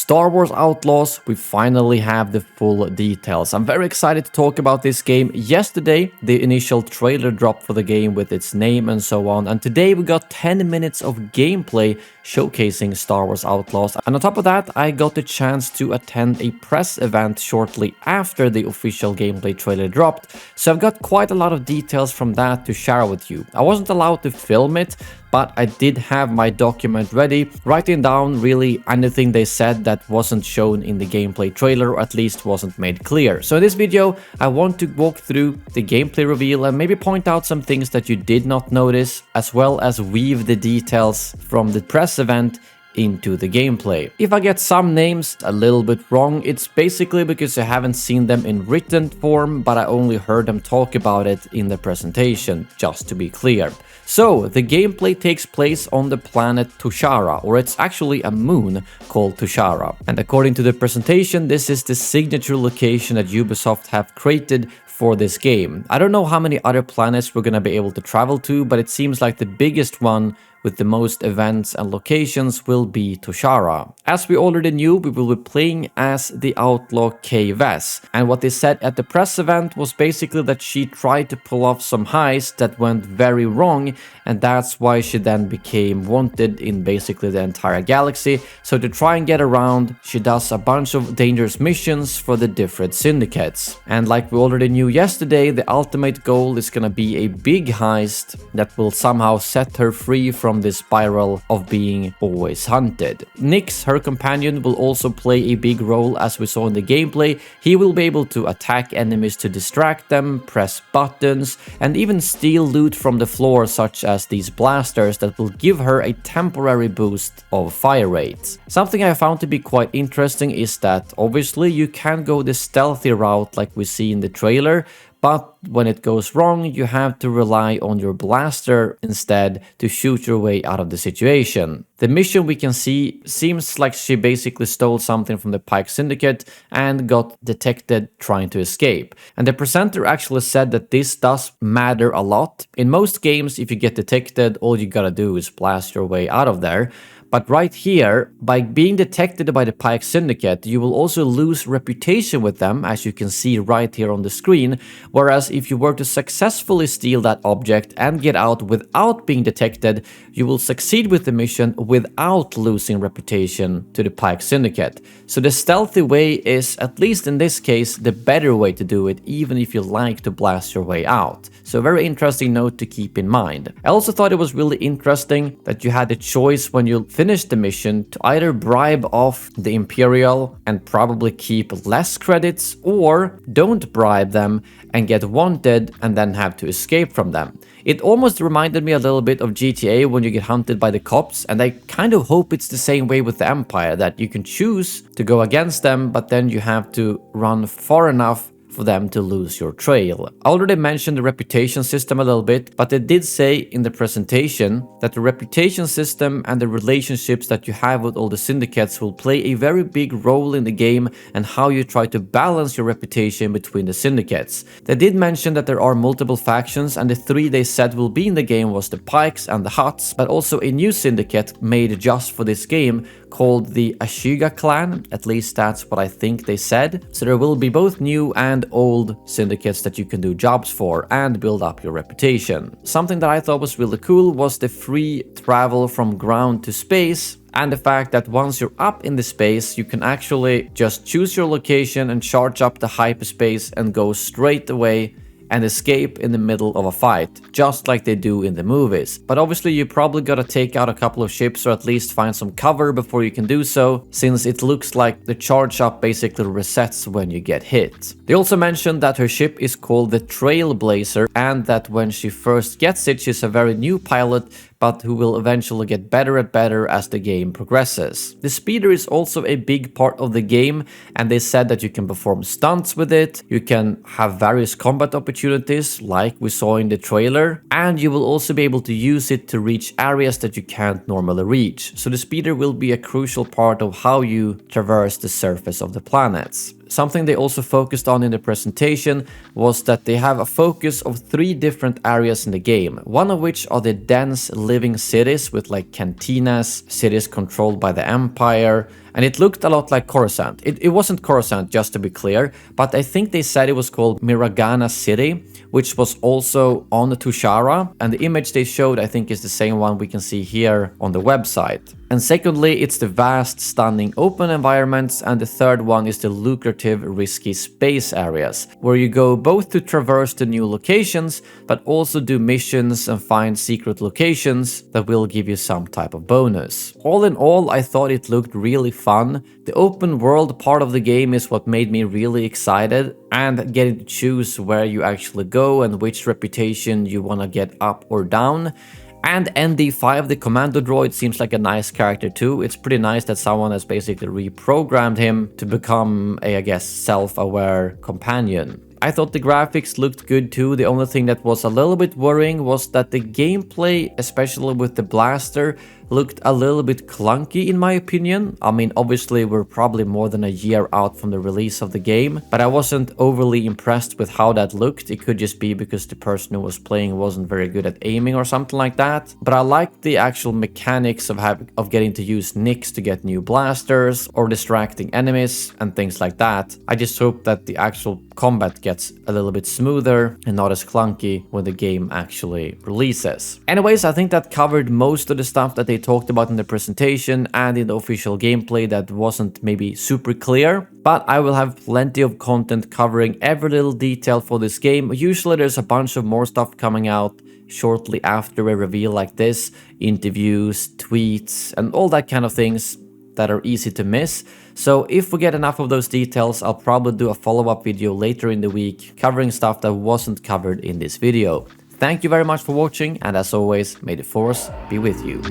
Star Wars Outlaws, we finally have the full details. I'm very excited to talk about this game. Yesterday, the initial trailer dropped for the game with its name and so on, and today we got 10 minutes of gameplay showcasing Star Wars Outlaws. And on top of that, I got the chance to attend a press event shortly after the official gameplay trailer dropped, so I've got quite a lot of details from that to share with you. I wasn't allowed to film it, but I did have my document ready, writing down really anything they said that wasn't shown in the gameplay trailer, or at least wasn't made clear. So in this video, I want to walk through the gameplay reveal and maybe point out some things that you did not notice, as well as weave the details from the press event into the gameplay. If I get some names a little bit wrong, it's basically because I haven't seen them in written form, but I only heard them talk about it in the presentation, just to be clear. So, the gameplay takes place on the planet Tushara, or it's actually a moon called Tushara. And according to the presentation, this is the signature location that Ubisoft have created for this game. I don't know how many other planets we're gonna be able to travel to, but it seems like the biggest one with the most events and locations will be Tushara. As we already knew, we will be playing as the outlaw Kay Vess, and what they said at the press event was basically that she tried to pull off some heist that went very wrong, and that's why she then became wanted in basically the entire galaxy. So to try and get around, she does a bunch of dangerous missions for the different syndicates. And like we already knew yesterday, the ultimate goal is gonna be a big heist that will somehow set her free from this spiral of being always hunted. Nyx, her companion, will also play a big role as we saw in the gameplay. He will be able to attack enemies to distract them, press buttons, and even steal loot from the floor, such as these blasters that will give her a temporary boost of fire rate. Something I found to be quite interesting is that obviously you can go the stealthy route like we see in the trailer, but when it goes wrong, you have to rely on your blaster instead to shoot your way out of the situation. The mission we can see seems like she basically stole something from the Pike Syndicate and got detected trying to escape. And the presenter actually said that this does matter a lot. In most games, if you get detected, all you gotta do is blast your way out of there. But right here, by being detected by the Pike Syndicate, you will also lose reputation with them, as you can see right here on the screen, whereas if you were to successfully steal that object and get out without being detected, you will succeed with the mission without losing reputation to the Pike Syndicate. So the stealthy way is, at least in this case, the better way to do it, even if you like to blast your way out. So a very interesting note to keep in mind. I also thought it was really interesting that you had a choice when you finish the mission to either bribe off the Imperial and probably keep less credits, or don't bribe them and get wanted and then have to escape from them. It almost reminded me a little bit of GTA when you get hunted by the cops, and I kind of hope it's the same way with the Empire, that you can choose to go against them, but then you have to run far enough for them to lose your trail. I already mentioned the reputation system a little bit, but they did say in the presentation that the reputation system and the relationships that you have with all the syndicates will play a very big role in the game and how you try to balance your reputation between the syndicates. They did mention that there are multiple factions, and the three they said will be in the game was the Pikes and the Hutts, but also a new syndicate made just for this game called the Ashiga clan. At least that's what I think they said. So there will be both new and old syndicates that you can do jobs for and build up your reputation. Something that I thought was really cool was the free travel from ground to space, and the fact that once you're up in the space, you can actually just choose your location and charge up the hyperspace and go straight away and escape in the middle of a fight, just like they do in the movies. But obviously you probably gotta take out a couple of ships, or at least find some cover before you can do so, since it looks like the charge up basically resets when you get hit. They also mentioned that her ship is called the Trailblazer, and that when she first gets it, she's a very new pilot, but who will eventually get better and better as the game progresses. The speeder is also a big part of the game, and they said that you can perform stunts with it, you can have various combat opportunities like we saw in the trailer, and you will also be able to use it to reach areas that you can't normally reach. So the speeder will be a crucial part of how you traverse the surface of the planets. Something they also focused on in the presentation was that they have a focus of 3 different areas in the game, one of which are the dense living cities with like cantinas, cities controlled by the Empire, and it looked a lot like Coruscant. It wasn't Coruscant, just to be clear, but I think they said it was called Miragana City, which was also on Tushara, and the image they showed I think is the same one we can see here on the website. And secondly, it's the vast, stunning open environments, and the third one is the lucrative, risky space areas, where you go both to traverse the new locations, but also do missions and find secret locations that will give you some type of bonus. All in all, I thought it looked really fun. The open world part of the game is what made me really excited, and getting to choose where you actually go and which reputation you want to get up or down. And ND5, the commando droid, seems like a nice character too. It's pretty nice that someone has basically reprogrammed him to become a, I guess, self-aware companion. I thought the graphics looked good too. The only thing that was a little bit worrying was that the gameplay, especially with the blaster, looked a little bit clunky in my opinion. I mean, obviously we're probably more than a year out from the release of the game, but I wasn't overly impressed with how that looked. It could just be because the person who was playing wasn't very good at aiming or something like that. But I liked the actual mechanics of getting to use nicks to get new blasters or distracting enemies and things like that. I just hope that the actual combat gets a little bit smoother and not as clunky when the game actually releases. Anyways, I think that covered most of the stuff that they talked about in the presentation and in the official gameplay that wasn't maybe super clear, but I will have plenty of content covering every little detail for this game. Usually there's a bunch of more stuff coming out shortly after a reveal like this, interviews, tweets, and all that kind of things that are easy to miss. So if we get enough of those details, I'll probably do a follow-up video later in the week covering stuff that wasn't covered in this video. Thank you very much for watching, and as always, may the Force be with you.